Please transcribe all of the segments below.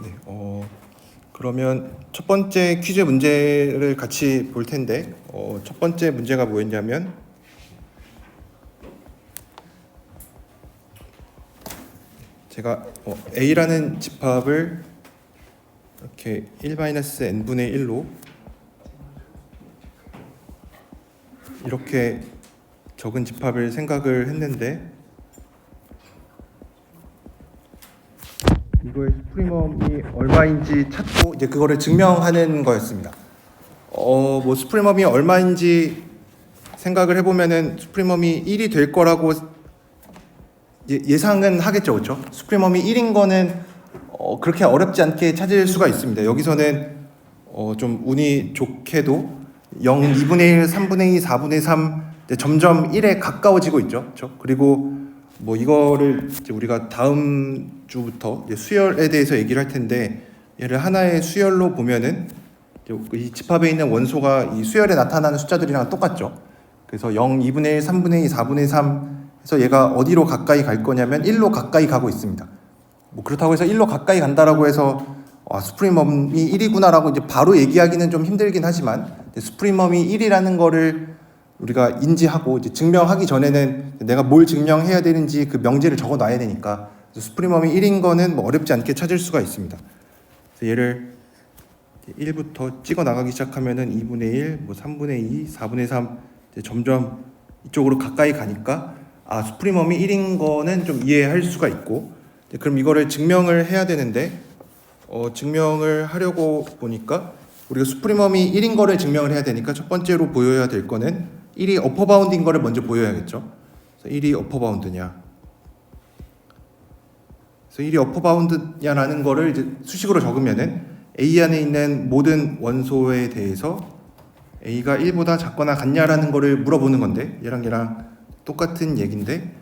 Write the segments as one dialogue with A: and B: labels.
A: 네, 그러면 첫 번째 퀴즈 문제를 같이 볼 텐데, 첫 번째 문제가 뭐였냐면, 제가 A라는 집합을 이렇게 1-n분의 1로 이렇게 적은 집합을 생각을 했는데, 이거의 스프리멈이 얼마인지 찾고 이제 그거를 증명하는 거였습니다. 뭐 스프리멈이 얼마인지 생각을 해보면은 스프리멈이 1이 될 거라고 예상은 하겠죠, 그렇죠? 스프리멈이 1인 거는 그렇게 어렵지 않게 찾을 수가 있습니다. 여기서는 좀 운이 좋게도 0, 2분의 1, 3분의 2, 4분의 3 점점 1에 가까워지고 있죠, 그렇죠? 그리고 뭐 이거를 이제 우리가 다음 주부터 이제 수열에 대해서 얘기를 할 텐데, 얘를 하나의 수열로 보면은 이 집합에 있는 원소가 이 수열에 나타나는 숫자들이랑 똑같죠. 그래서 0, 2분의 1, 3분의 2, 4분의 3 해서 얘가 어디로 가까이 갈 거냐면 1로 가까이 가고 있습니다. 뭐 그렇다고 해서 1로 가까이 간다라고 해서 스프리멈이 1이구나라고 이제 바로 얘기하기는 좀 힘들긴 하지만, 스프리멈이 1이라는 거를 우리가 인지하고 이제 증명하기 전에는 내가 뭘 증명해야 되는지 그 명제를 적어 놔야 되니까, 스프리멈이 1인 거는 뭐 어렵지 않게 찾을 수가 있습니다. 그래서 얘를 1부터 찍어 나가기 시작하면은 2분의 1, 뭐 3분의 2, 4분의 3 점점 이쪽으로 가까이 가니까 스프리멈이 1인 거는 좀 이해할 수가 있고, 그럼 이거를 증명을 해야 되는데, 증명을 하려고 보니까 우리가 스프리멈이 1인 거를 증명을 해야 되니까 첫 번째로 보여야 될 거는 1이 어퍼 바운드인 거를 먼저 보여야겠죠. 그래서 1이 어퍼 바운드냐. 그래서 1이 어퍼 바운드냐라는 거를 이제 수식으로 적으면은 A 안에 있는 모든 원소에 대해서 A가 1보다 작거나 같냐라는 거를 물어보는 건데, 얘랑 똑같은 얘기인데,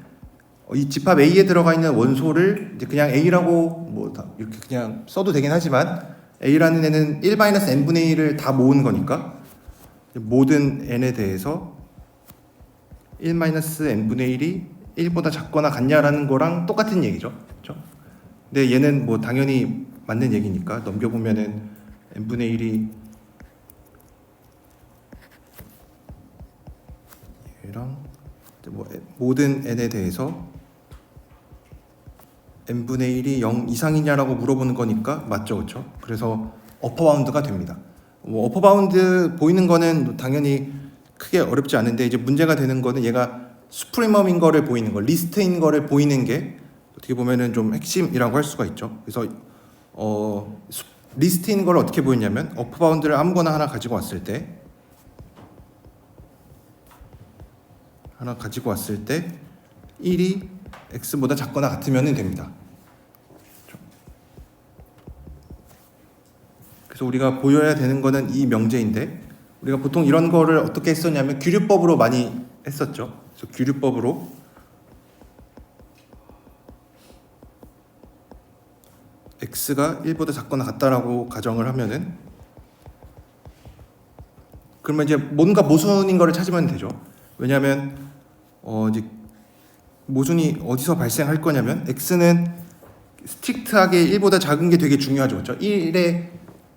A: 이 집합 A에 들어가 있는 원소를 이제 그냥 A라고 뭐 이렇게 그냥 써도 되긴 하지만, A라는 애는 1-n분의 1을 다 모은 거니까 모든 n에 대해서 1-n분의 1이 1보다 작거나 같냐라는 거랑 똑같은 얘기죠. 그렇죠? 근데 얘는 뭐 당연히 맞는 얘기니까 넘겨보면은 n분의 1이 얘랑 뭐 모든 n에 대해서 n분의 1이 0 이상이냐라고 물어보는 거니까 맞죠, 그렇죠? 그래서 어퍼 바운드가 됩니다. 뭐 어퍼 바운드 보이는 거는 당연히 크게 어렵지 않은데, 이제 문제가 되는 거는 얘가 수프리멈인 거를 보이는 거, 리스트인 거를 보이는 게 어떻게 보면은 좀 핵심이라고 할 수가 있죠. 그래서 리스트인 걸 어떻게 보이냐면, 어퍼 바운드를 아무거나 하나 가지고 왔을 때 1이 x보다 작거나 같으면 됩니다. 그래서 우리가 보여야 되는 거는 이 명제인데, 우리가 보통 이런 거를 어떻게 했었냐면 규류법으로 많이 했었죠. 그래서 규류법으로 x가 1보다 작거나 같다라고 가정을 하면은, 그러면 이제 뭔가 모순인 거를 찾으면 되죠. 왜냐하면 이제 모순이 어디서 발생할 거냐면, x는 스트릭트하게 1보다 작은 게 되게 중요하죠. 그렇죠?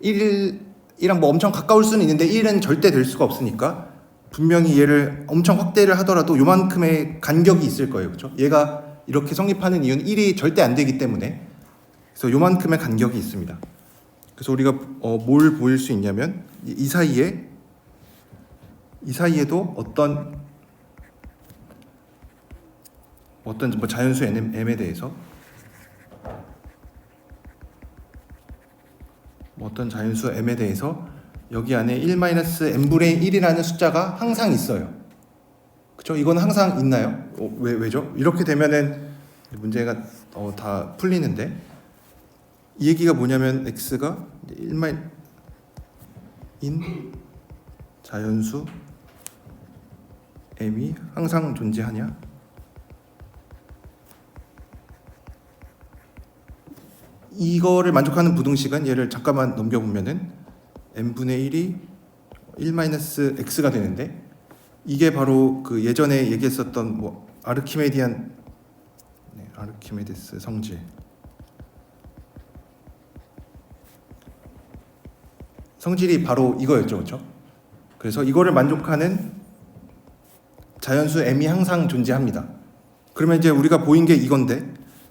A: 1이랑 뭐 엄청 가까울 수는 있는데 1은 절대 될 수가 없으니까 분명히 얘를 엄청 확대를 하더라도 요만큼의 간격이 있을 거예요. 그렇죠? 얘가 이렇게 성립하는 이유는 1이 절대 안 되기 때문에, 그래서 요만큼의 간격이 있습니다. 그래서 우리가 뭘 보일 수 있냐면, 이 사이에도 어떤 뭐 자연수 m에 대해서 어떤 자연수 m에 대해서 여기 안에 1-n분의 1이라는 숫자가 항상 있어요. 그렇죠? 이건 항상 있나요? 왜죠? 이렇게 되면은 문제가 다 풀리는데, 이 얘기가 뭐냐면 x가 1인 자연수 m이 항상 존재하냐? 이거를 만족하는 부등식은 얘를 잠깐만 넘겨보면은 n분의 1이 1-x가 되는데, 이게 바로 그 예전에 얘기했었던 뭐 아르키메데스 성질, 성질이 바로 이거였죠, 그렇죠? 그래서 이거를 만족하는 자연수 m이 항상 존재합니다. 그러면 이제 우리가 보인 게 이건데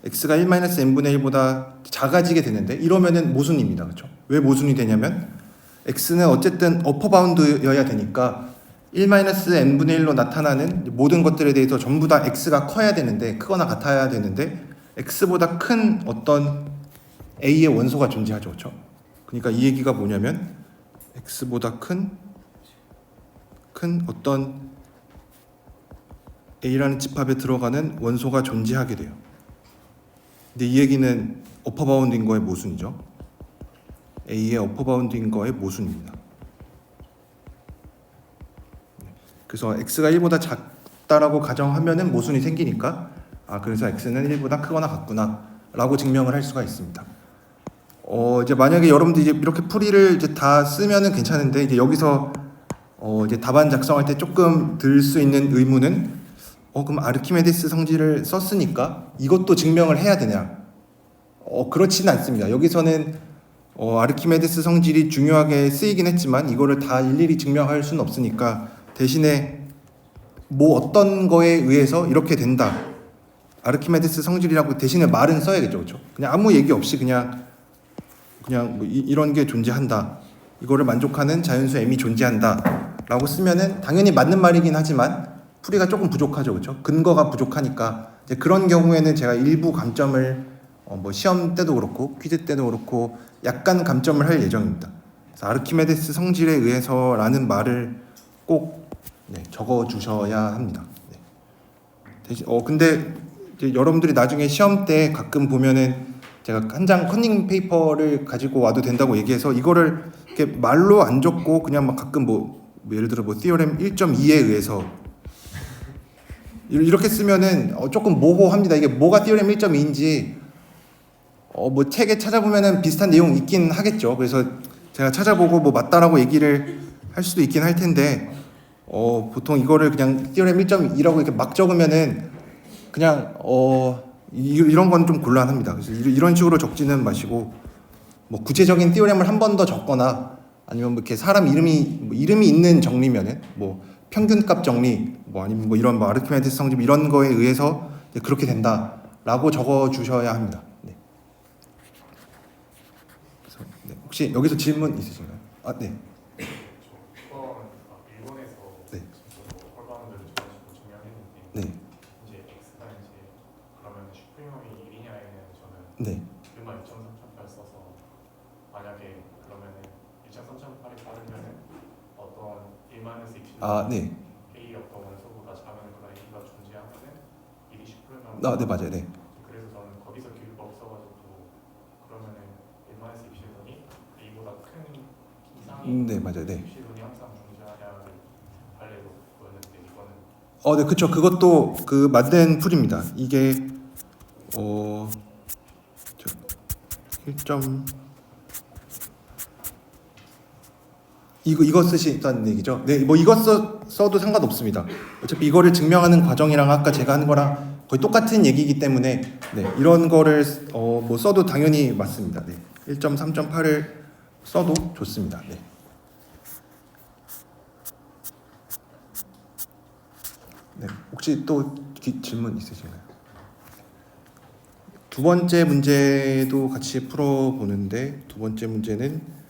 A: x가 1-n분의 1보다 작아지게 되는데 이러면은 모순입니다, 그렇죠? 왜 모순이 되냐면 x는 어쨌든 어퍼 바운드여야 되니까 1-n분의 1로 나타나는 모든 것들에 대해서 전부 다 x가 커야 되는데, 크거나 같아야 되는데 x보다 큰 어떤 a의 원소가 존재하죠, 그렇죠? 그러니까 이 얘기가 뭐냐면 x보다 큰 어떤 a라는 집합에 들어가는 원소가 존재하게 돼요. 근데 이 얘기는 어퍼 바운드인 거의 모순이죠. a의 어퍼 바운드인 거의 모순입니다. 그래서 x가 1보다 작다라고 가정하면은 모순이 생기니까 그래서 x는 1보다 크거나 같구나 라고 증명을 할 수가 있습니다. 이제 만약에 여러분들 이제 이렇게 풀이를 이제 다 쓰면은 괜찮은데, 이제 여기서 이제 답안 작성할 때 조금 들 수 있는 의문은 그럼 아르키메데스 성질을 썼으니까 이것도 증명을 해야 되냐? 그렇지는 않습니다. 여기서는 아르키메데스 성질이 중요하게 쓰이긴 했지만 이거를 다 일일이 증명할 수는 없으니까 대신에 뭐 어떤 거에 의해서 이렇게 된다, 아르키메데스 성질이라고 대신에 말은 써야겠죠, 그렇죠? 그냥 아무 얘기 없이 그냥 뭐 이런 게 존재한다, 이거를 만족하는 자연수 m이 존재한다 라고 쓰면은 당연히 맞는 말이긴 하지만 풀이가 조금 부족하죠, 그렇죠? 근거가 부족하니까 이제 그런 경우에는 제가 일부 감점을 뭐 시험 때도 그렇고 퀴즈 때도 그렇고 약간 감점을 할 예정입니다. 그래서 아르키메데스 성질에 의해서라는 말을 꼭 적어 주셔야 합니다. 네. 대신 근데 이제 여러분들이 나중에 시험 때 가끔 보면은 제가 한 장 커닝 페이퍼를 가지고 와도 된다고 얘기해서 이거를 이렇게 말로 안 적고 그냥 막 가끔 뭐 예를 들어 뭐 티오렘 1.2에 의해서 이렇게 쓰면은 조금 모호합니다. 이게 뭐가 티오렘 1.2인지 뭐 책에 찾아보면은 비슷한 내용 있긴 하겠죠. 그래서 제가 찾아보고 뭐 맞다라고 얘기를 할 수도 있긴 할 텐데 보통 이거를 그냥 티오렘 1.2라고 이렇게 막 적으면은 그냥 이런 건 좀 곤란합니다. 그래서 이런 식으로 적지는 마시고 뭐 구체적인 티오렘을 한 번 더 적거나 아니면 뭐 이렇게 사람 이름이 있는 정리면은 뭐 평균값 정리 뭐 아니면 뭐 이런 뭐 아르키메데스 성질 이런 거에 의해서 그렇게 된다라고 적어 주셔야 합니다. 네. 그래서 혹시 여기서 질문 있으신가요? 네.
B: 일본에서
A: 네.
B: 홀바운드를 정하시고 증명했는데
A: 네.
B: 이제 x가 이제 그러면 슈프리멈이 1이냐에는 저는
A: 네.
B: 일반 2.3.8 써서 만약에 그러면은 2.3.8이 빠르면은 어떤 1-2 입시는
A: 네.
B: a 어떤 원소보다 작으면 그런 a가 존재하면은 1이 슈프리멈.
A: 네, 맞아요. 네.
B: 그래서 저는 거기서 기울가 없어가지고 그러면은 1-2 입시선이 a보다 큰 이상이
A: 네, 맞아요. 네.
B: 입시선이 항상 존재하냐를 발레로 보였는데 이거는
A: 네, 그쵸. 그것도 그 맞는 풀입니다. 이게 1점 이거 쓰시다는 얘기죠. 네, 뭐 이거 써도 상관없습니다. 어차피 이거를 증명하는 과정이랑 아까 제가 한 거랑 거의 똑같은 얘기이기 때문에 이런 거를 뭐 써도 당연히 맞습니다. 네, 1.3.8을 써도 좋습니다. 네. 네, 혹시 또 질문 있으신가요? 두 번째 문제도 같이 풀어보는데, 두 번째 문제는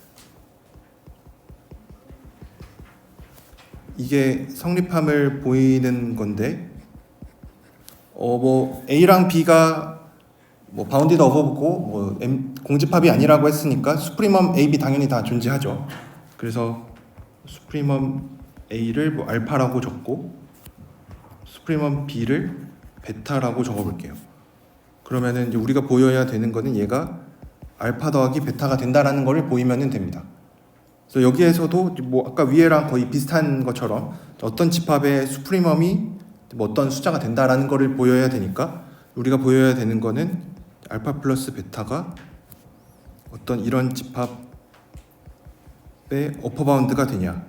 A: 이게 성립함을 보이는 건데 뭐 A랑 B가 뭐 바운디드 어버브고 뭐 공집합이 아니라고 했으니까 수프리멈 A, B 당연히 다 존재하죠. 그래서 수프리멈 A를 뭐 알파라고 적고 수프리멈 B를 베타라고 적어볼게요. 그러면은 이제 우리가 보여야 되는 거는 얘가 알파 더하기 베타가 된다라는 거를 보이면 됩니다. 그래서 여기에서도 뭐 아까 위에랑 거의 비슷한 것처럼 어떤 집합의 수프리멈이 뭐 어떤 숫자가 된다라는 거를 보여야 되니까 우리가 보여야 되는 거는 알파 플러스 베타가 어떤 이런 집합의 어퍼 바운드가 되냐,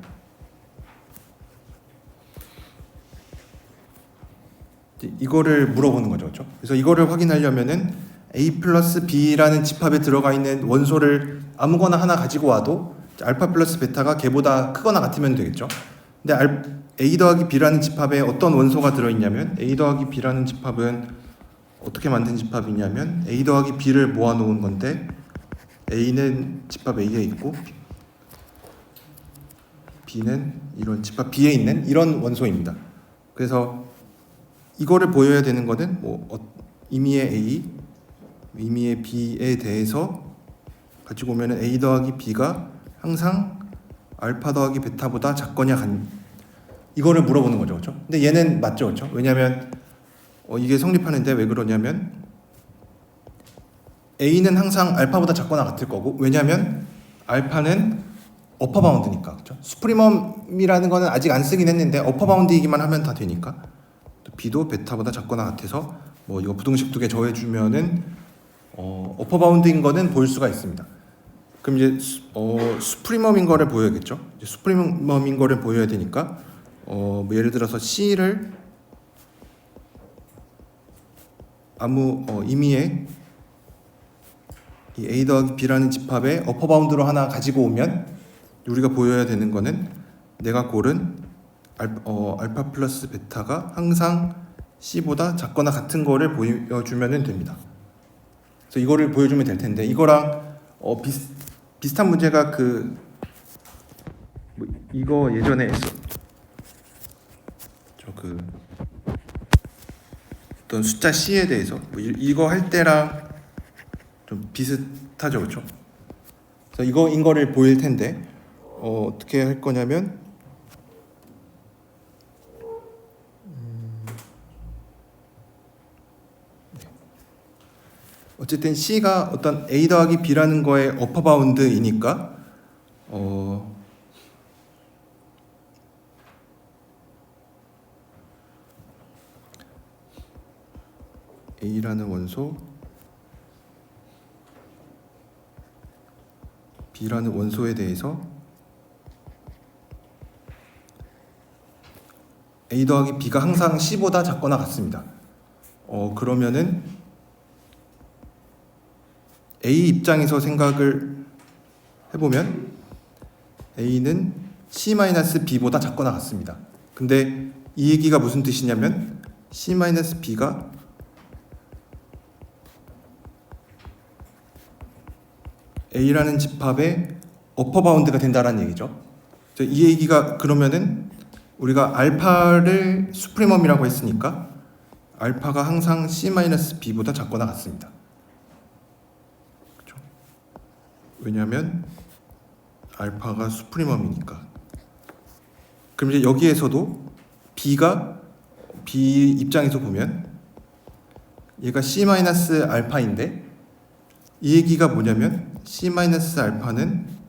A: 이거를 물어보는 거죠, 그렇죠? 그래서 이거를 확인하려면은 A 플러스 B라는 집합에 들어가 있는 원소를 아무거나 하나 가지고 와도 알파 플러스 베타가 걔보다 크거나 같으면 되겠죠. 근데 A 더하기 B라는 집합에 어떤 원소가 들어있냐면 A 더하기 B라는 집합은 어떻게 만든 집합이냐면 A 더하기 B를 모아놓은 건데 A는 집합 A에 있고 B는 이런 집합 B에 있는 이런 원소입니다. 그래서 이거를 보여야 되는 거는 임의의 A, 임의의 B에 대해서 가지고 오면은 A 더하기 B가 항상 알파 더하기 베타보다 작거냐 이거를 물어보는 거죠, 그렇죠? 근데 얘는 맞죠, 그렇죠? 왜냐하면 이게 성립하는데 왜 그러냐면 A는 항상 알파보다 작거나 같을 거고 왜냐하면 알파는 어퍼 바운드니까, 그렇죠? 수프리멈이라는 거는 아직 안 쓰긴 했는데 어퍼 바운드이기만 하면 다 되니까 B도 베타보다 작거나 같아서 이거 부등식 두 개 더해주면은 어퍼 바운드인 거는 보일 수가 있습니다. 그럼 이제 수프리멈인 거를 보여야겠죠. 이제 수프리멈인 거를 보여야 되니까 예를 들어서 C를 아무 임의의 이 A 더하기 B라는 집합의 어퍼 바운드로 하나 가지고 오면 우리가 보여야 되는 거는 내가 고른 알파 플러스 베타가 항상 C보다 작거나 같은 거를 보여주면 됩니다. 그래서 이거를 보여주면 될 텐데 이거랑 비슷한 문제가 이거 예전에 어떤 숫자 C에 대해서 이거 할 때랑 좀 비슷하죠, 그렇죠? 그래서 이거인 거를 보일 텐데 어떻게 할 거냐면 어쨌든 C가 어떤 A 더하기 B라는 거의 어퍼 바운드이니까 A라는 원소 B라는 원소에 대해서 A 더하기 B가 항상 C보다 작거나 같습니다. 그러면은 A 입장에서 생각을 해보면 A는 C-B보다 작거나 같습니다. 근데 이 얘기가 무슨 뜻이냐면 C-B가 A라는 집합의 어퍼 바운드가 된다라는 얘기죠. 이 얘기가 그러면은 우리가 알파를 수프리멈이라고 했으니까 알파가 항상 C-B보다 작거나 같습니다. 그렇죠? 왜냐하면 알파가 수프리멈이니까. 그럼 이제 여기에서도 B가 B 입장에서 보면 얘가 C-알파인데 이 얘기가 뭐냐면 C-알파는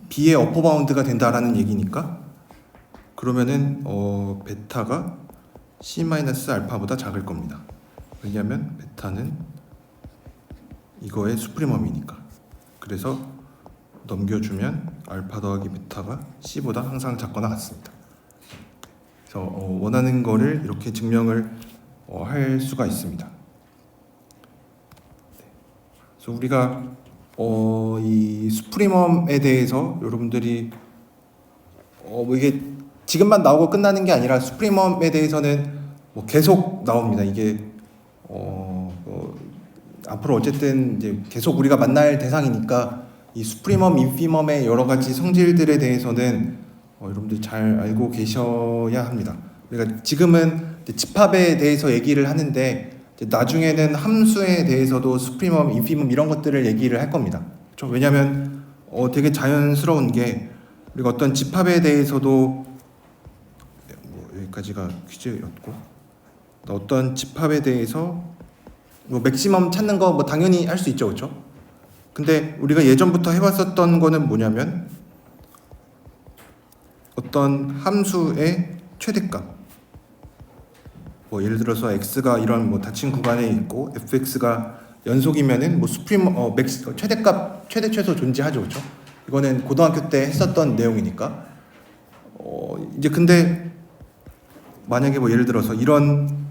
A: B의 어퍼 바운드가 된다라는 얘기니까 그러면은 베타가 C-알파보다 작을 겁니다. 왜냐하면 베타는 이거의 수프리멈이니까. 그래서 넘겨주면 알파 더하기 베타가 C보다 항상 작거나 같습니다. 그래서 원하는 거를 이렇게 증명을 할 수가 있습니다. 그래서 우리가 이 수프리멈에 대해서 여러분들이 이게 지금만 나오고 끝나는 게 아니라 수프리멈에 대해서는 계속 나옵니다. 이게 앞으로 어쨌든 이제 계속 우리가 만날 대상이니까 이 수프리멈, 인피멈의 여러 가지 성질들에 대해서는 여러분들 잘 알고 계셔야 합니다. 그러니까 지금은 집합에 대해서 얘기를 하는데 나중에는 함수에 대해서도 수프리멈, 인피멈 이런 것들을 얘기를 할 겁니다. 그렇죠? 왜냐하면 되게 자연스러운 게 우리가 어떤 집합에 대해서도 여기까지가 퀴즈였고 어떤 집합에 대해서 맥시멈 찾는 거 당연히 할 수 있죠, 그렇죠? 근데 우리가 예전부터 해봤었던 거는 뭐냐면 어떤 함수의 최대값, 예를 들어서 x가 이런 닫힌 구간에 있고 fx가 연속이면은 최대값, 최대 최소 존재하죠, 그렇죠? 이거는 고등학교 때 했었던 내용이니까. 이제 근데 만약에 예를 들어서 이런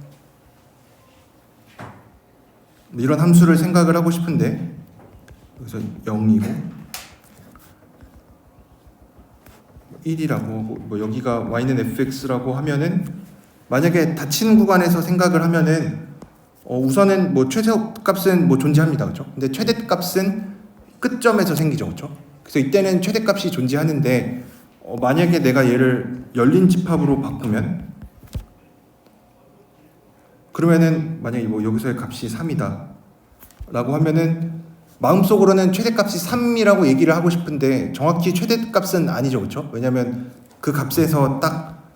A: 이런 함수를 생각을 하고 싶은데 여기서 0이고 1이라고 하고 뭐 여기가 y는 fx라고 하면은 만약에 닫히는 구간에서 생각을 하면은 우선은 뭐 최소값은 뭐 존재합니다, 그렇죠? 근데 최대값은 끝점에서 생기죠, 그렇죠? 그래서 이때는 최대값이 존재하는데 만약에 내가 얘를 열린 집합으로 바꾸면 그러면은 만약에 뭐 여기서의 값이 3이다 라고 하면은 마음속으로는 최대값이 3이라고 얘기를 하고 싶은데 정확히 최대값은 아니죠, 그렇죠? 왜냐하면 그 값에서 딱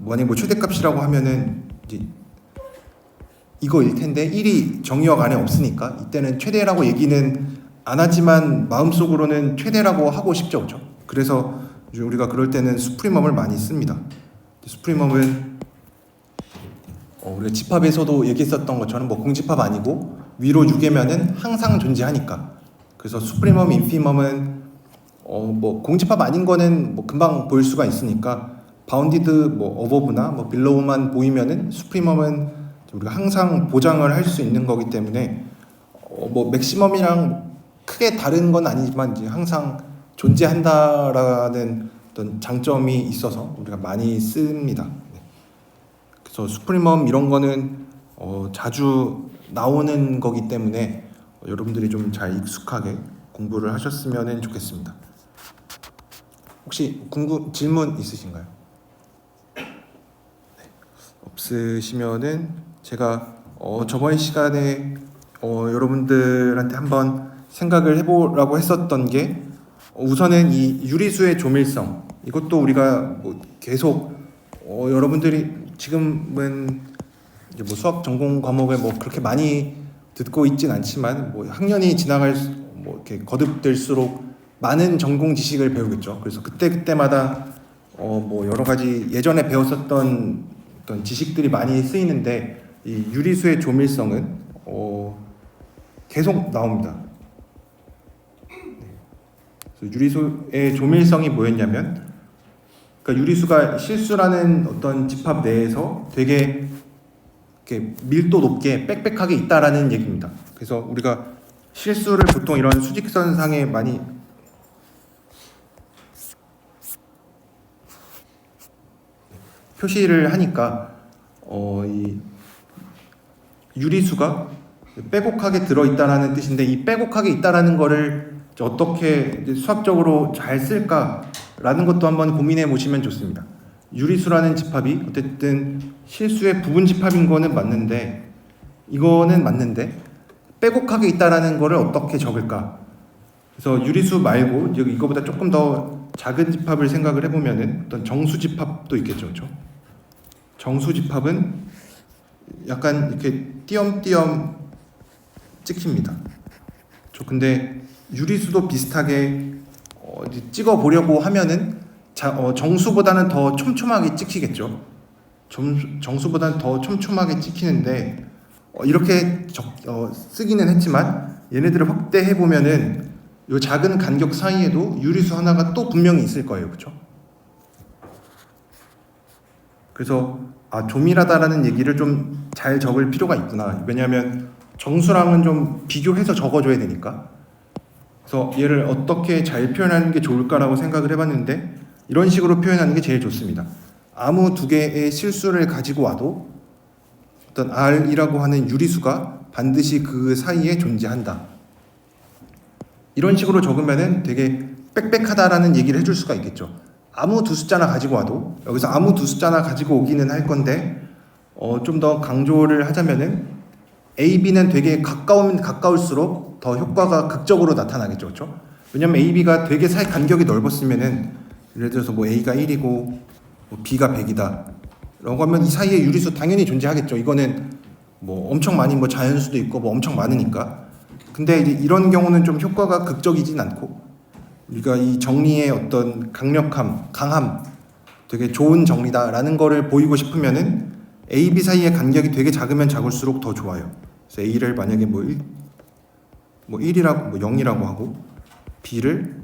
A: 만약에 뭐 최대값이라고 하면은 이제 이거일 텐데 1이 정의역 안에 없으니까 이때는 최대라고 얘기는 안 하지만 마음속으로는 최대라고 하고 싶죠, 그렇죠? 그래서 우리가 그럴 때는 수프리멈을 많이 씁니다. 수프리멈은 우리가 집합에서도 얘기했었던 것처럼 뭐 공집합 아니고 위로 6이면은 항상 존재하니까. 그래서 수프리멈, 인피멈은 뭐 공집합 아닌 거는 뭐 금방 보일 수가 있으니까 바운디드 뭐 어버브나 뭐 빌로우만 보이면은 수프리멈은 우리가 항상 보장을 할 수 있는 거기 때문에 뭐 맥시멈이랑 크게 다른 건 아니지만 이제 항상 존재한다라는 어떤 장점이 있어서 우리가 많이 씁니다. 그래서 수프리멈 이런 거는 자주 나오는 거기 때문에 여러분들이 좀 잘 익숙하게 공부를 하셨으면 좋겠습니다. 혹시 질문 있으신가요? 네. 없으시면은 제가 저번 시간에 여러분들한테 한번 생각을 해보라고 했었던 게 우선은 이 유리수의 조밀성, 이것도 우리가 뭐 계속 여러분들이 지금은 이제 뭐 수학 전공 과목을 뭐 그렇게 많이 듣고 있진 않지만 뭐 학년이 지나갈 뭐 이렇게 거듭될수록 많은 전공 지식을 배우겠죠. 그래서 그때마다 뭐 여러 가지 예전에 배웠었던 어떤 지식들이 많이 쓰이는데 이 유리수의 조밀성은 계속 나옵니다. 그래서 유리수의 조밀성이 뭐였냐면, 그러니까 유리수가 실수라는 어떤 집합 내에서 되게 이렇게 밀도 높게 빽빽하게 있다라는 얘기입니다. 그래서 우리가 실수를 보통 이런 수직선상에 많이 표시를 하니까 이 유리수가 빼곡하게 들어있다라는 뜻인데, 이 빼곡하게 있다라는 거를 어떻게 수학적으로 잘 쓸까라는 것도 한번 고민해 보시면 좋습니다. 유리수라는 집합이 어쨌든 실수의 부분 집합인 거는 맞는데, 이거는 맞는데 빼곡하게 있다라는 거를 어떻게 적을까? 그래서 유리수 말고 이거보다 조금 더 작은 집합을 생각을 해보면은 어떤 정수 집합도 있겠죠, 그렇죠? 정수 집합은 약간 이렇게 띄엄띄엄 찍힙니다. 근데 유리수도 비슷하게 찍어 보려고 하면은 정수보다는 더 촘촘하게 찍히겠죠. 정수보다는 더 촘촘하게 찍히는데 이렇게 쓰기는 했지만 얘네들을 확대해 보면은 이 작은 간격 사이에도 유리수 하나가 또 분명히 있을 거예요, 그렇죠? 그래서 조밀하다라는 얘기를 좀 잘 적을 필요가 있구나. 왜냐하면 정수랑은 좀 비교해서 적어줘야 되니까. 그래서 얘를 어떻게 잘 표현하는 게 좋을까라고 생각을 해봤는데, 이런 식으로 표현하는 게 제일 좋습니다. 아무 두 개의 실수를 가지고 와도 어떤 R이라고 하는 유리수가 반드시 그 사이에 존재한다. 이런 식으로 적으면은 되게 빽빽하다라는 얘기를 해줄 수가 있겠죠. 아무 두 숫자나 가지고 와도, 여기서 아무 두 숫자나 가지고 오기는 할 건데 좀 더 강조를 하자면은 A, B는 되게 가까우면 가까울수록 더 효과가 극적으로 나타나겠죠, 그렇죠? 왜냐면 A, B가 되게 사이 간격이 넓었으면은 예를 들어서 뭐 A가 1이고 뭐 B가 100이다 라고 하면 이 사이에 유리수 당연히 존재하겠죠. 이거는 뭐 엄청 많이 뭐 자연수도 있고 뭐 엄청 많으니까. 근데 이제 이런 경우는 좀 효과가 극적이진 않고, 우리가 이 정리의 어떤 강력함, 강함, 되게 좋은 정리다라는 거를 보이고 싶으면은 A, B 사이의 간격이 되게 작으면 작을수록 더 좋아요. 그래서 A를 만약에 뭐 1이라고 뭐 0이라고 하고 B를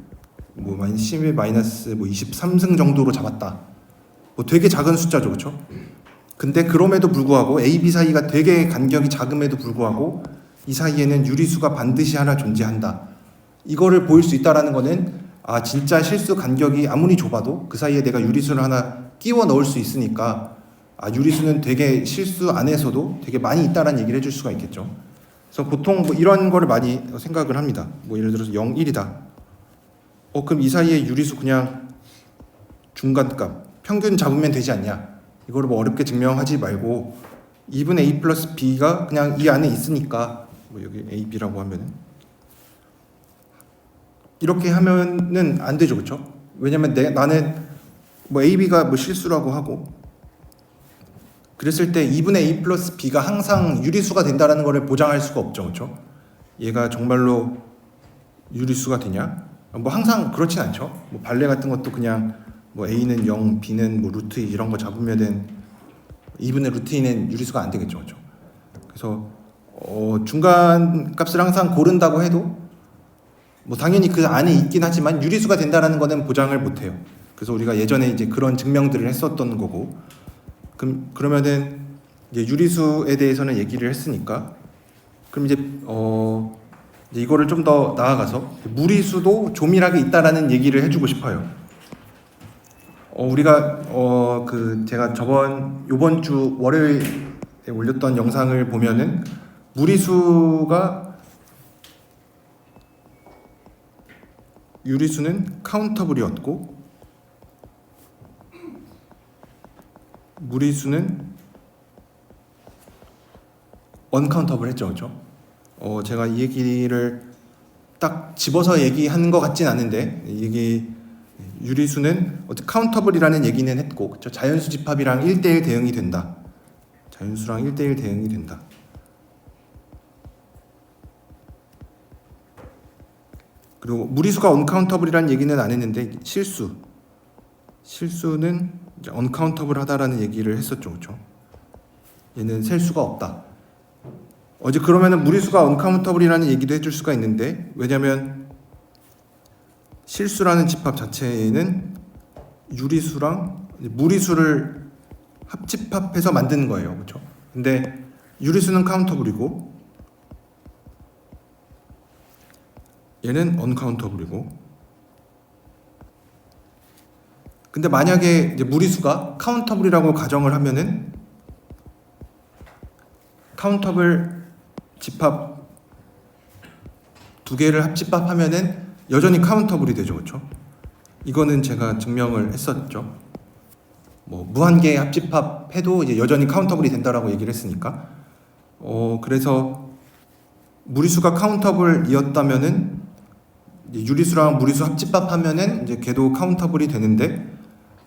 A: 뭐 -10의 마이너스 뭐 23승 정도로 잡았다. 뭐 되게 작은 숫자죠, 그렇죠? 근데 그럼에도 불구하고 A, B 사이가 되게 간격이 작음에도 불구하고 이 사이에는 유리수가 반드시 하나 존재한다. 이거를 보일 수 있다라는 거는 진짜 실수 간격이 아무리 좁아도 그 사이에 내가 유리수를 하나 끼워 넣을 수 있으니까 유리수는 되게 실수 안에서도 되게 많이 있다라는 얘기를 해줄 수가 있겠죠. 그래서 보통 뭐 이런 거를 많이 생각을 합니다. 뭐 예를 들어서 0, 1이다. 그럼 이 사이에 유리수 그냥 중간값, 평균 잡으면 되지 않냐? 이거를 뭐 어렵게 증명하지 말고 2분의 A 플러스 B가 그냥 이 안에 있으니까 뭐 여기 A, B라고 하면은 이렇게 하면은 안 되죠, 그렇죠? 왜냐면 나는 뭐 A, B가 뭐 실수라고 하고 그랬을 때 2분의 A 플러스 B가 항상 유리수가 된다는 것을 보장할 수가 없죠, 그렇죠? 얘가 정말로 유리수가 되냐? 뭐 항상 그렇진 않죠. 뭐 발레 같은 것도 그냥 뭐 A는 0, B는 뭐 루트 2 이런 거 잡으면은 2분의 루트 2는 유리수가 안 되겠죠, 그렇죠? 그래서 중간 값을 항상 고른다고 해도 뭐 당연히 그 안에 있긴 하지만 유리수가 된다라는 거는 보장을 못 해요. 그래서 우리가 예전에 이제 그런 증명들을 했었던 거고, 그러면은 이제 유리수에 대해서는 얘기를 했으니까, 그럼 이제 이거를 좀 더 나아가서 무리수도 조밀하게 있다라는 얘기를 해주고 싶어요. 우리가 제가 요번 주 월요일에 올렸던 영상을 보면은 유리수는 카운터블이었고 무리수는 언카운터블 했죠, 그렇죠? 제가 이 얘기를 딱 집어서 얘기한 것 같진 않은데 유리수는 카운터블이라는 얘기는 했고, 그렇죠? 자연수 집합이랑 1대1 대응이 된다. 자연수랑 1대1 대응이 된다. 그리고 무리수가 언카운터블이라는 얘기는 안 했는데 실수는 이제 언카운터블하다라는 얘기를 했었죠, 그렇죠? 얘는 셀 수가 없다. 그러면은 무리수가 언카운터블이라는 얘기도 해줄 수가 있는데, 왜냐면 실수라는 집합 자체는 유리수랑 무리수를 합집합해서 만드는 거예요, 그렇죠? 근데 유리수는 카운터블이고 얘는 언카운터블이고, 근데 만약에 이제 무리수가 카운터블이라고 가정을 하면은 카운터블 집합 두 개를 합집합하면은 여전히 카운터블이 되죠, 그렇죠? 이거는 제가 증명을 했었죠. 뭐 무한개 합집합해도 이제 여전히 카운터블이 된다라고 얘기를 했으니까. 그래서 무리수가 카운터블이었다면은 유리수랑 무리수 합집합하면은 이제 걔도 카운터블이 되는데,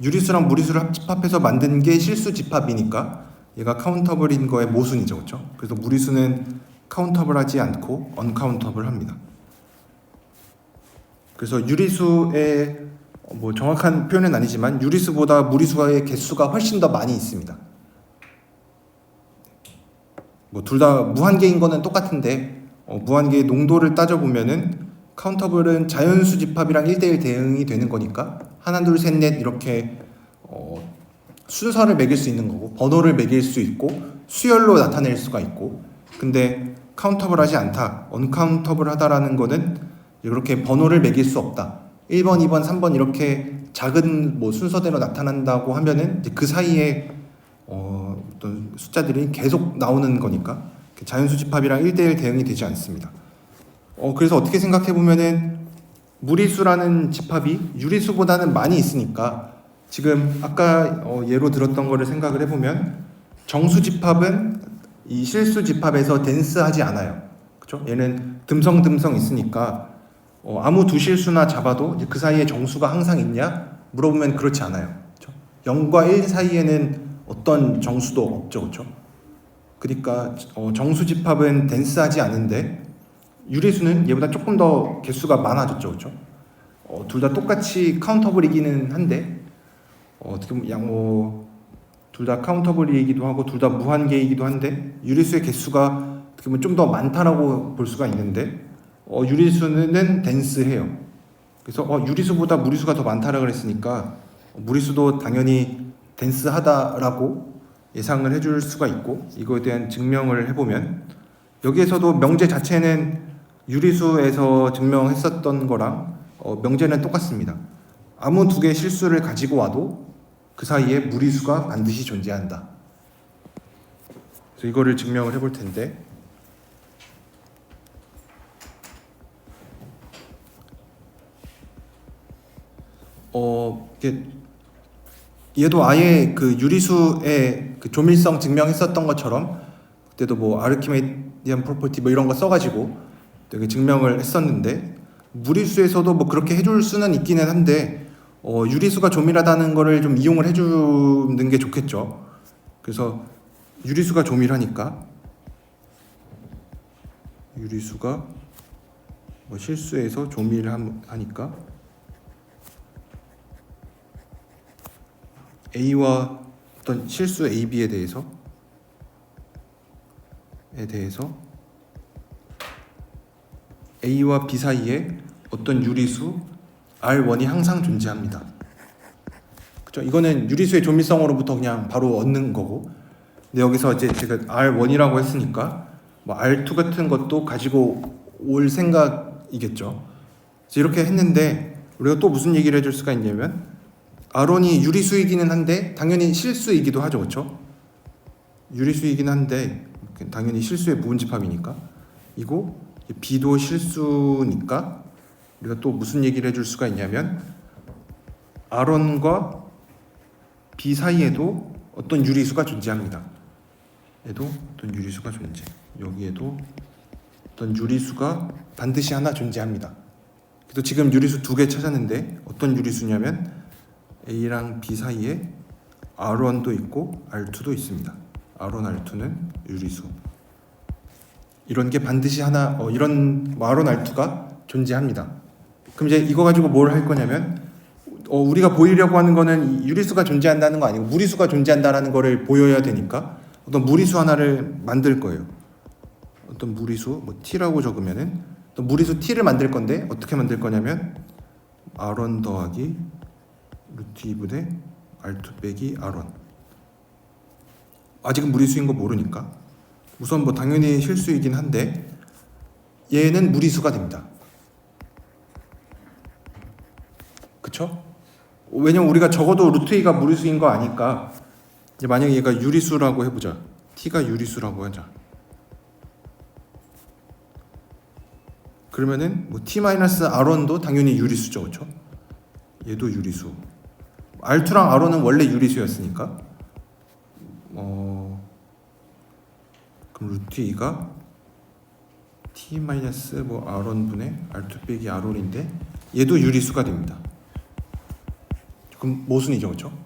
A: 유리수랑 무리수를 합집합해서 만든 게 실수 집합이니까 얘가 카운터블인 거의 모순이죠, 그렇죠? 그래서 무리수는 카운터블하지 않고 언카운터블합니다. 그래서 유리수의 뭐 정확한 표현은 아니지만 유리수보다 무리수의 개수가 훨씬 더 많이 있습니다. 뭐 둘 다 무한개인 거는 똑같은데 무한개의 농도를 따져보면은 카운터블은 자연수 집합이랑 1대1 대응이 되는 거니까 하나 둘 셋 넷 이렇게 순서를 매길 수 있는 거고, 번호를 매길 수 있고 수열로 나타낼 수가 있고, 근데 카운터블하지 않다, 언카운터블하다라는 거는 이렇게 번호를 매길 수 없다. 1번, 2번, 3번 이렇게 작은 뭐 순서대로 나타난다고 하면은 이제 그 사이에 어떤 숫자들이 계속 나오는 거니까 자연수 집합이랑 1대1 대응이 되지 않습니다. 그래서 어떻게 생각해 보면은 무리수라는 집합이 유리수보다는 많이 있으니까, 지금 아까 예로 들었던 거를 생각을 해보면 정수 집합은 이 실수 집합에서 댄스하지 않아요, 그렇죠? 얘는 듬성 있으니까 아무 두 실수나 잡아도 이제 그 사이에 정수가 항상 있냐 물어보면 그렇지 않아요, 그렇죠? 0과 1 사이에는 어떤 정수도 없죠, 그렇죠? 그러니까 정수 집합은 댄스하지 않은데 유리수는 얘보다 조금 더 개수가 많아졌죠, 그렇죠? 둘 다 똑같이 카운터블이기는 한데 어떻게 보면 둘 다 카운터블이기도 하고 둘 다 무한개이기도 한데 유리수의 개수가 어떻게 보면 좀 더 많다라고 볼 수가 있는데 유리수는 댄스해요. 그래서 유리수보다 무리수가 더 많다라고 그랬으니까 무리수도 당연히 댄스하다라고 예상을 해줄 수가 있고, 이거에 대한 증명을 해보면 여기에서도 명제 자체는 유리수에서 증명했었던 거랑 명제는 똑같습니다. 아무 두 개의 실수를 가지고 와도 그 사이에 무리수가 반드시 존재한다. 그래서 이거를 증명을 해볼 텐데, 이게 얘도 아예 그 유리수의 그 조밀성 증명했었던 것처럼 그때도 뭐 아르키메디안 프로퍼티 뭐 이런 거 써가지고 되게 증명을 했었는데, 무리수에서도 뭐 그렇게 해줄 수는 있기는 한데 유리수가 조밀하다는 거를 좀 이용을 해주는 게 좋겠죠. 그래서 유리수가 조밀하니까 유리수가 뭐 실수에서 조밀하니까 A와 어떤 실수 AB에 대해서 A와 B 사이에 어떤 유리수 R1이 항상 존재합니다. 그죠? 이거는 유리수의 조밀성으로부터 그냥 바로 얻는 거고, 근데 여기서 이제 제가 R1이라고 했으니까 뭐 R2 같은 것도 가지고 올 생각이겠죠. 그래서 이렇게 했는데 우리가 또 무슨 얘기를 해줄 수가 있냐면, R1이 유리수이기는 한데 당연히 실수이기도 하죠, 그렇죠? 유리수이긴 한데 당연히 실수의 부분집합이니까 이고, B도 실수니까 우리가 또 무슨 얘기를 해줄 수가 있냐면, R1과 B 사이에도 어떤 유리수가 존재합니다. 얘도 어떤 유리수가 존재. 여기에도 어떤 유리수가 반드시 하나 존재합니다. 그래서 지금 유리수 두 개 찾았는데 어떤 유리수냐면 A랑 B 사이에 R1도 있고 R2도 있습니다. R1, R2는 유리수. 이런 게 반드시 하나 이런 R1, R2가 존재합니다. 그럼 이제 이거 가지고 뭘 할 거냐면, 우리가 보이려고 하는 거는 유리수가 존재한다는 거 아니고 무리수가 존재한다라는 거를 보여야 되니까 어떤 무리수 하나를 만들 거예요. 어떤 무리수, 뭐 t라고 적으면은 또 무리수 t를 만들 건데 어떻게 만들 거냐면 R1 더하기 루트 2분의 R2 빼기 R1. 아직은 무리수인 거 모르니까 우선 뭐 당연히 실수이긴 한데 얘는 무리수가 됩니다. 그쵸? 왜냐면 우리가 적어도 루트 2가 무리수인 거 아니까, 이제 만약에 얘가 유리수라고 해보자. t가 유리수라고 하자. 그러면은 뭐 t-r1도 당연히 유리수죠, 그렇죠? 얘도 유리수. R2랑 R1은 원래 유리수였으니까 그럼 루트 2가 t-뭐 r1분의 r2 빼기 r1인데 얘도 유리수가 됩니다. 그럼 모순이죠, 그렇죠?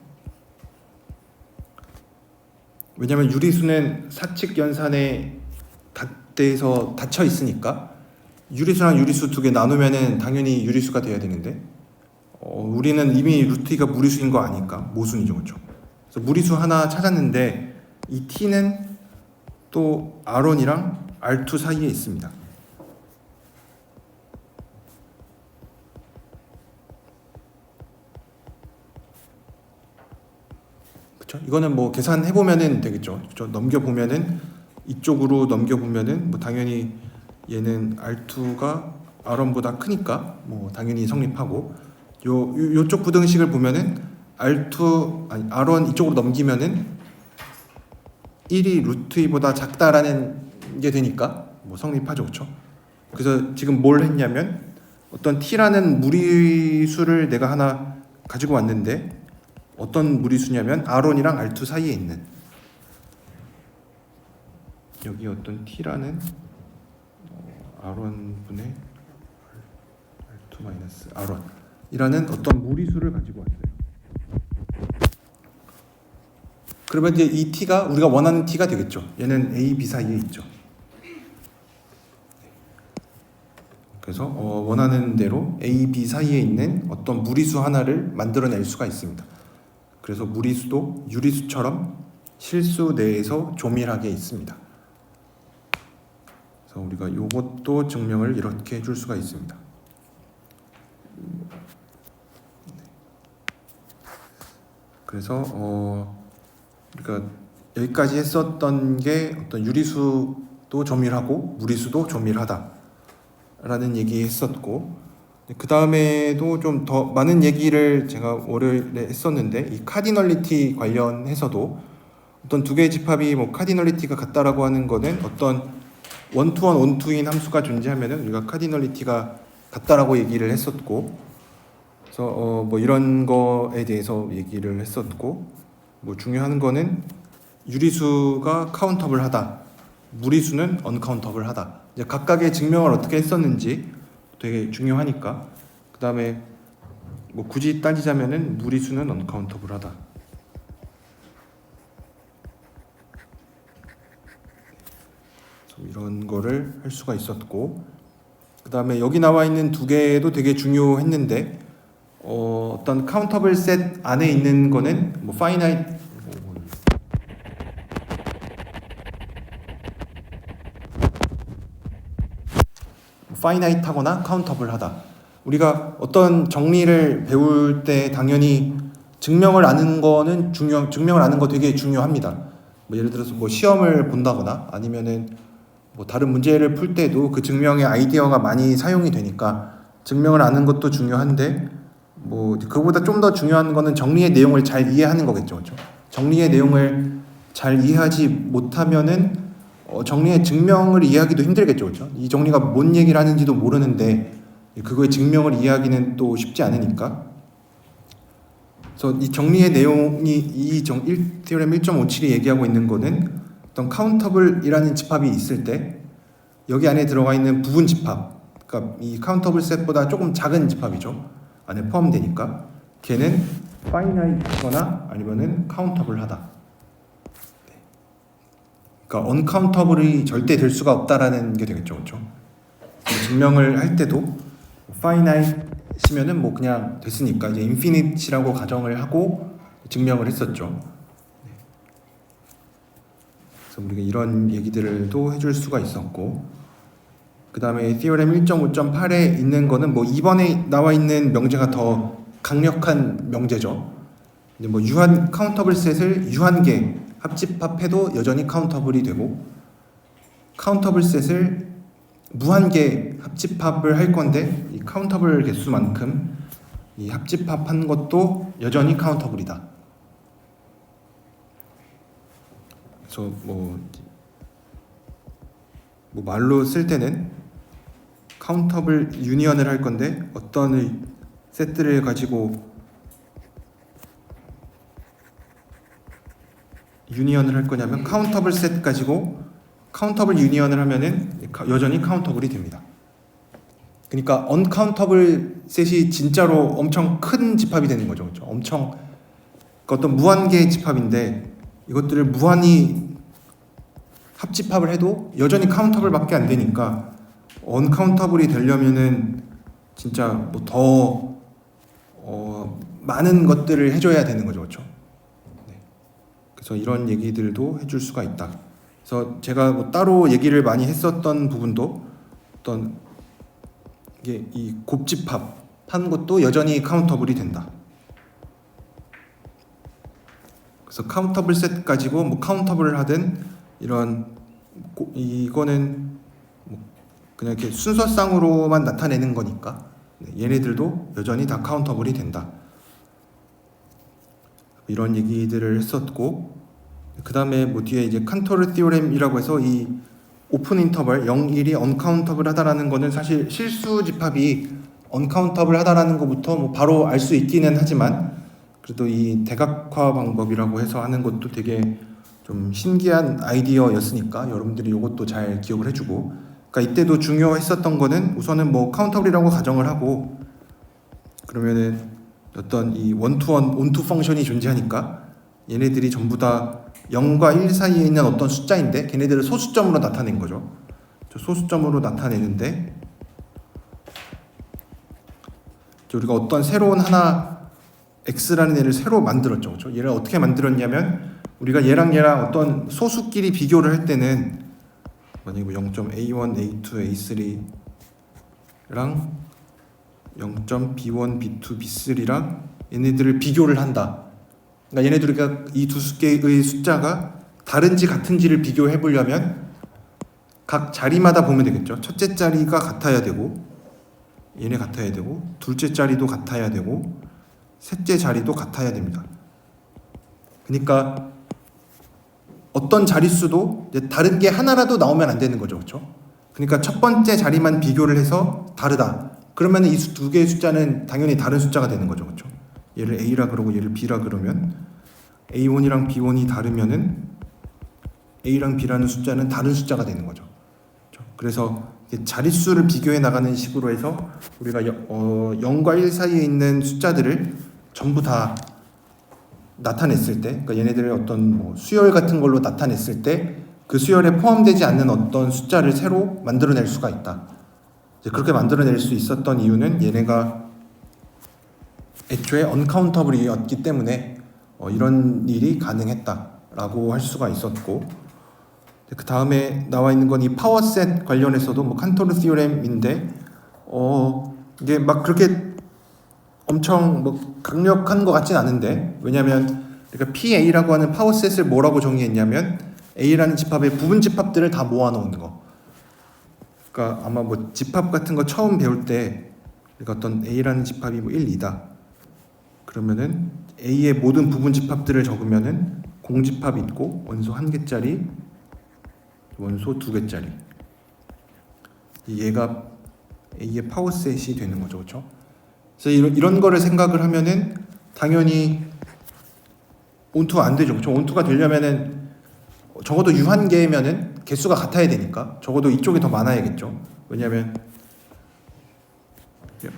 A: 왜냐하면 유리수는 사칙 연산에 닫대에서 닫혀 있으니까 유리수랑 유리수 두 개 나누면은 당연히 유리수가 돼야 되는데 우리는 이미 루트 2가 무리수인 거 아니까 모순이죠, 그렇죠? 그래서 무리수 하나 찾았는데 이 t는 또 r1이랑 r2 사이에 있습니다. 그렇죠? 이거는 뭐 계산해 보면은 되겠죠. 그렇죠? 넘겨 보면은 이쪽으로 넘겨 보면은 뭐 당연히 얘는 R2가 R1보다 크니까 뭐 당연히 성립하고, 요쪽 부등식을 보면은 R1 이쪽으로 넘기면은 1이 루트 2보다 작다라는 게 되니까 뭐 성립하죠, 그렇죠? 그래서 지금 뭘 했냐면 어떤 t라는 무리수를 내가 하나 가지고 왔는데 어떤 무리수냐면 R1이랑 R2 사이에 있는, 여기 어떤 t라는 R1분의 R2 마이너스 R1 이라는 어떤 무리수를 가지고 왔어요. 그러면 이제 이 t가 우리가 원하는 t가 되겠죠. 얘는 A, B 사이에 있죠. 그래서 원하는 대로 A, B 사이에 있는 어떤 무리수 하나를 만들어낼 수가 있습니다. 그래서 무리수도 유리수처럼 실수 내에서 조밀하게 있습니다. 그래서 우리가 이것도 증명을 이렇게 해줄 수가 있습니다. 그래서 우리가 여기까지 했었던 게 어떤 유리수 조밀하고 무리수도 조밀하다라는 얘기했었고, 그 다음에도 좀 더 많은 얘기를 제가 월요일에 했었는데, 이 카디널리티 관련해서도 어떤 두 개의 집합이 뭐 카디널리티가 같다라고 하는 거는 어떤 원투원 원투인 함수가 존재하면은 우리가 카디널리티가 같다라고 얘기를 했었고, 그래서 뭐 이런 거에 대해서 얘기를 했었고, 뭐 중요한 거는 유리수가 카운터블하다, 무리수는 언카운터블하다. 이제 각각의 증명을 어떻게 했었는지 되게 중요하니까. 그 다음에 뭐 굳이 따지자면은 무리수는 언카운터블하다. 이런 거를 할 수가 있었고, 그 다음에 여기 나와 있는 두 개도 되게 중요했는데, 어떤 카운터블 셋 안에 있는 거는 뭐 파이나이트하거나 카운터블하다. 우리가 어떤 정리를 배울 때 당연히 증명을 아는 거 되게 중요합니다. 뭐 예를 들어서 뭐 시험을 본다거나 아니면은 뭐 다른 문제를 풀 때도 그 증명의 아이디어가 많이 사용이 되니까 증명을 아는 것도 중요한데, 뭐 그거보다 좀 더 중요한 거는 정리의 내용을 잘 이해하는 거겠죠, 그렇죠? 정리의 내용을 잘 이해하지 못하면은 정리의 증명을 이해하기도 힘들겠죠, 그렇죠? 이 정리가 뭔 얘기를 하는지도 모르는데 그거의 증명을 이해하기는 또 쉽지 않으니까. 그래서 이 정리의 내용이 테오렘 1.57이 얘기하고 있는 거는 어떤 카운터블이라는 집합이 있을 때 여기 안에 들어가 있는 부분 집합, 그러니까 이 카운터블 셋보다 조금 작은 집합이죠, 안에 포함되니까 걔는 파이나이트거나 아니면은 카운터블하다. 그러니까 언카운터블이 절대 될 수가 없다라는 게 되겠죠, 그렇죠? 증명을 할 때도 파이나이트면은 뭐 그냥 됐으니까 이제 인피니트라고 가정을 하고 증명을 했었죠. 그래서 우리가 이런 얘기들도 해줄 수가 있었고, 그 다음에 티오렘 1.5.8에 있는 거는 뭐 2번에 나와 있는 명제가 더 강력한 명제죠. 근데 뭐 유한 카운터블 셋을 유한계 합집합해도 여전히 카운터블이 되고, 카운터블 셋을 무한계 합집합을 할 건데 이 카운터블 개수만큼 이 합집합한 것도 여전히 카운터블이다. 그래서 뭐 말로 쓸 때는 카운터블 유니언을 할 건데 어떤 셋들을 가지고 유니언을 할 거냐면 카운터블 셋 가지고 카운터블 유니언을 하면은 여전히 카운터블이 됩니다. 그러니까 언카운터블 셋이 진짜로 엄청 큰 집합이 되는 거죠, 그렇죠? 엄청 어떤 무한계의 집합인데 이것들을 무한히 합집합을 해도 여전히 카운터블밖에 안 되니까 언카운터블이 되려면은 진짜 뭐 더 많은 것들을 해줘야 되는 거죠, 그렇죠? 네. 그래서 이런 얘기들도 해줄 수가 있다. 그래서 제가 뭐 따로 얘기를 많이 했었던 부분도 어떤 이게 이 곱집합 한 것도 여전히 카운터블이 된다. 그래서 카운터블 셋 가지고 뭐 카운터블을 하든 이런 이거는 뭐 그냥 이렇게 순서상으로만 나타내는 거니까 얘네들도 여전히 다 카운터블이 된다. 이런 얘기들을 했었고, 그 다음에 뭐 뒤에 이제 칸토르 티오렘이라고 해서 이 오픈 인터벌 0, 1이 언카운터블 하다라는 거는 사실 실수 집합이 언카운터블 하다라는 것부터 뭐 바로 알 수 있기는 하지만 그래도 이 대각화 방법이라고 해서 하는 것도 되게 좀 신기한 아이디어였으니까 여러분들이 이것도 잘 기억을 해주고, 그러니까 이때도 중요했었던 거는 우선은 뭐 카운터블이라고 가정을 하고, 그러면은 어떤 이 원투원 온투 펑션이 존재하니까 얘네들이 전부 다 0과 1 사이에 있는 어떤 숫자인데 걔네들을 소수점으로 나타낸 거죠. 소수점으로 나타내는데 우리가 어떤 새로운 하나 x라는 애를 새로 만들었죠, 그렇죠? 얘를 어떻게 만들었냐면 우리가 얘랑 어떤 소수끼리 비교를 할 때는 만약에 뭐 0.a1, a2, a3랑 0.b1, b2, b3랑 얘네들을 비교를 한다. 그러니까 얘네들이 이 두 개의 숫자가 다른지 같은지를 비교해 보려면 각 자리마다 보면 되겠죠. 첫째 자리가 같아야 되고 얘네 같아야 되고 둘째 자리도 같아야 되고 셋째 자리도 같아야 됩니다. 그러니까 어떤 자릿수도 이제 다른 게 하나라도 나오면 안 되는 거죠. 그렇죠? 그러니까 첫 번째 자리만 비교를 해서 다르다. 그러면 이 두 개의 숫자는 당연히 다른 숫자가 되는 거죠. 그렇죠? 얘를 A라 그러고 얘를 B라 그러면 A1이랑 B1이 다르면은 A랑 B라는 숫자는 다른 숫자가 되는 거죠. 그렇죠? 그래서 자릿수를 비교해 나가는 식으로 해서 우리가 0과 1 사이에 있는 숫자들을 전부 다 나타냈을 때, 그러니까 얘네들의 어떤 뭐 수열 같은 걸로 나타냈을 때 그 수열에 포함되지 않는 어떤 숫자를 새로 만들어낼 수가 있다. 이제 그렇게 만들어낼 수 있었던 이유는 얘네가 애초에 언카운터블이었기 때문에 이런 일이 가능했다라고 할 수가 있었고, 그 다음에 나와 있는 건 이 파워셋 관련해서도 뭐 칸토르 시오렘인데 이게 막 그렇게 엄청 뭐 강력한 것 같진 않은데, 왜냐하면 그러니까 PA라고 하는 파워셋을 뭐라고 정의했냐면 A라는 집합의 부분 집합들을 다 모아놓은 거. 그러니까 아마 뭐 집합 같은 거 처음 배울 때 그러니까 어떤 A라는 집합이 뭐 1, 2다. 그러면은 A의 모든 부분 집합들을 적으면은 공집합이 있고 원소 1개짜리, 원소 2개짜리. 얘가 A의 파워셋이 되는 거죠, 그렇죠? 그래서 이런 거를 생각을 하면은 당연히 온투가 안 되죠, 그렇죠? 온투가 되려면은 적어도 유한계면은 개수가 같아야 되니까 적어도 이쪽이 더 많아야겠죠. 왜냐하면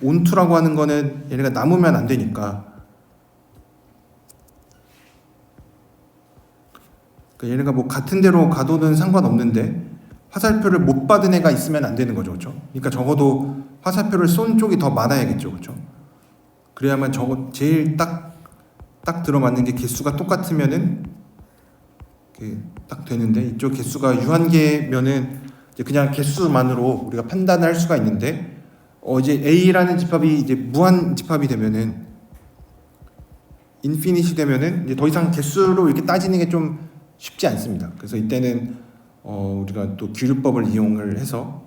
A: 온투라고 하는 거는 얘네가 남으면 안 되니까. 그러니까 얘네가 뭐 같은 데로 가도는 상관없는데 화살표를 못 받은 애가 있으면 안 되는 거죠, 그렇죠? 그러니까 적어도 화살표를 쏜 쪽이 더 많아야겠죠, 그렇죠? 그래야만 저거 제일 딱 들어맞는 게 개수가 똑같으면은 딱 되는데, 이쪽 개수가 유한계면은 이제 그냥 개수만으로 우리가 판단할 수가 있는데 이제 A라는 집합이 이제 무한 집합이 되면은 인피니시 되면은 이제 더 이상 개수로 이렇게 따지는 게 좀 쉽지 않습니다. 그래서 이때는 우리가 또 규律법을 이용을 해서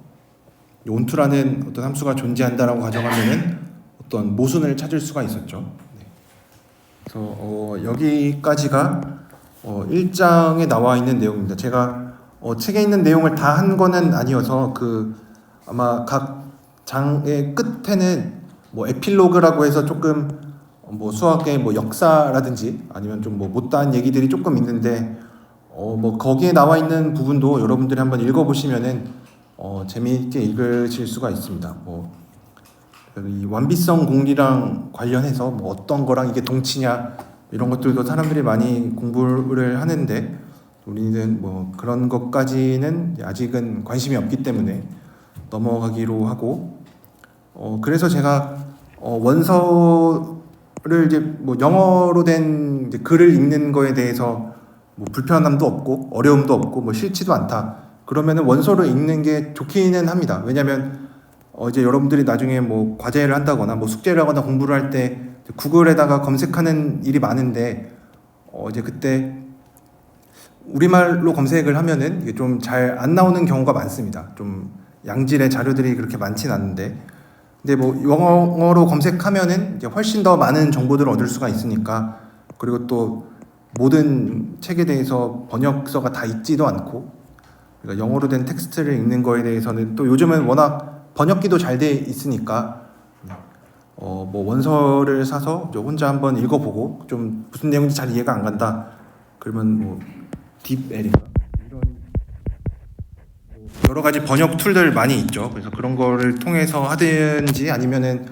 A: 온투라는 어떤 함수가 존재한다라고 가정하면은 어떤 모순을 찾을 수가 있었죠. 네. 그래서 여기까지가 1장에 나와 있는 내용입니다. 제가 책에 있는 내용을 다 한 거는 아니어서 아마 각 장의 끝에는 뭐 에필로그라고 해서 조금 뭐 수학의 뭐 역사라든지 아니면 좀 뭐 못다한 얘기들이 조금 있는데 뭐 거기에 나와 있는 부분도 여러분들이 한번 읽어보시면은 재미있게 읽으실 수가 있습니다. 뭐 이 완비성 공리랑 관련해서 뭐 어떤 거랑 이게 동치냐 이런 것들도 사람들이 많이 공부를 하는데 우리는 뭐 그런 것까지는 아직은 관심이 없기 때문에 넘어가기로 하고, 그래서 제가 원서를 이제 뭐 영어로 된 이제 글을 읽는 거에 대해서 뭐 불편함도 없고 어려움도 없고 뭐 싫지도 않다. 그러면은 원서를 읽는 게 좋기는 합니다. 왜냐하면 이제 여러분들이 나중에 뭐 과제를 한다거나 뭐 숙제를 하거나 공부를 할 때 구글에다가 검색하는 일이 많은데 이제 그때 우리말로 검색을 하면은 이게 좀 잘 안 나오는 경우가 많습니다. 좀 양질의 자료들이 그렇게 많진 않은데, 근데 뭐 영어로 검색하면은 이제 훨씬 더 많은 정보들을 얻을 수가 있으니까, 그리고 또 모든 책에 대해서 번역서가 다 있지도 않고, 그러니까 영어로 된 텍스트를 읽는 거에 대해서는 또 요즘은 워낙 번역기도 잘 돼 있으니까 뭐 원서를 사서 혼자 한번 읽어보고 좀 무슨 내용인지 잘 이해가 안 간다 그러면 뭐 딥엘인가 이런 여러 가지 번역 툴들 많이 있죠. 그래서 그런 거를 통해서 하든지 아니면은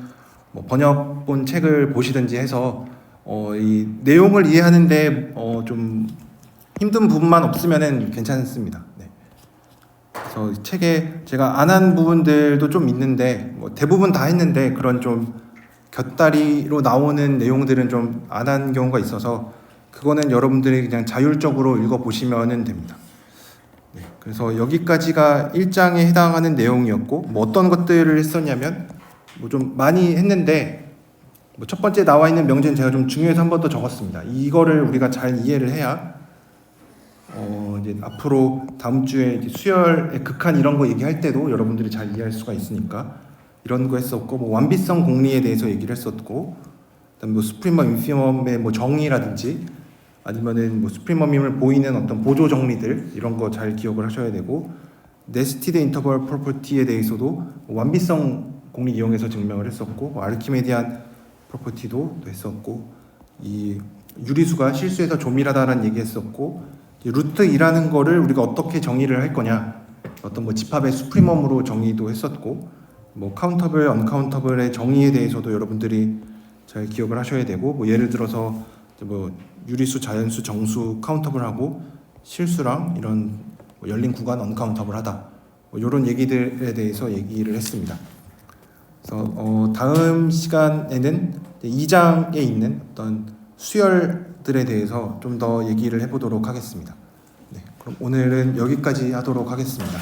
A: 뭐 번역본 책을 보시든지 해서 이 내용을 이해하는데 좀 힘든 부분만 없으면은 괜찮습니다. 네. 그래서 책에 제가 안 한 부분들도 좀 있는데 뭐 대부분 다 했는데 그런 좀 곁다리로 나오는 내용들은 좀 안 한 경우가 있어서 그거는 여러분들이 그냥 자율적으로 읽어보시면 됩니다. 네, 그래서 여기까지가 1장에 해당하는 내용이었고, 뭐 어떤 것들을 했었냐면 뭐 좀 많이 했는데 뭐 첫 번째 나와 있는 명제는 제가 좀 중요해서 한 번 더 적었습니다. 이거를 우리가 잘 이해를 해야 이제 앞으로 다음 주에 이제 수열의 극한 이런 거 얘기할 때도 여러분들이 잘 이해할 수가 있으니까 이런 거 했었고, 뭐 완비성 공리에 대해서 얘기를 했었고, 그다음 뭐 수프리멈 인피멈의 뭐 정의라든지 아니면은 뭐 수프리멈임을 보이는 어떤 보조 정리들 이런 거 잘 기억을 하셔야 되고, 네스티드 인터벌 프로퍼티에 대해서도 완비성 공리 이용해서 증명을 했었고, 뭐 아르키메디안 프로퍼티도 했었고, 이 유리수가 실수해서 조밀하다라는 얘기했었고, 루트 2라는 거를 우리가 어떻게 정의를 할 거냐, 어떤 뭐 집합의 수프리멈으로 정의도 했었고, 뭐 카운터블, 언카운터블의 정의에 대해서도 여러분들이 잘 기억을 하셔야 되고, 뭐 예를 들어서 뭐 유리수, 자연수, 정수 카운터블하고 실수랑 이런 뭐 열린 구간 언카운터블하다, 뭐 이런 얘기들에 대해서 얘기를 했습니다. 그래서 다음 시간에는 2장에 있는 어떤 수열들에 대해서 좀 더 얘기를 해보도록 하겠습니다. 네, 그럼 오늘은 여기까지 하도록 하겠습니다.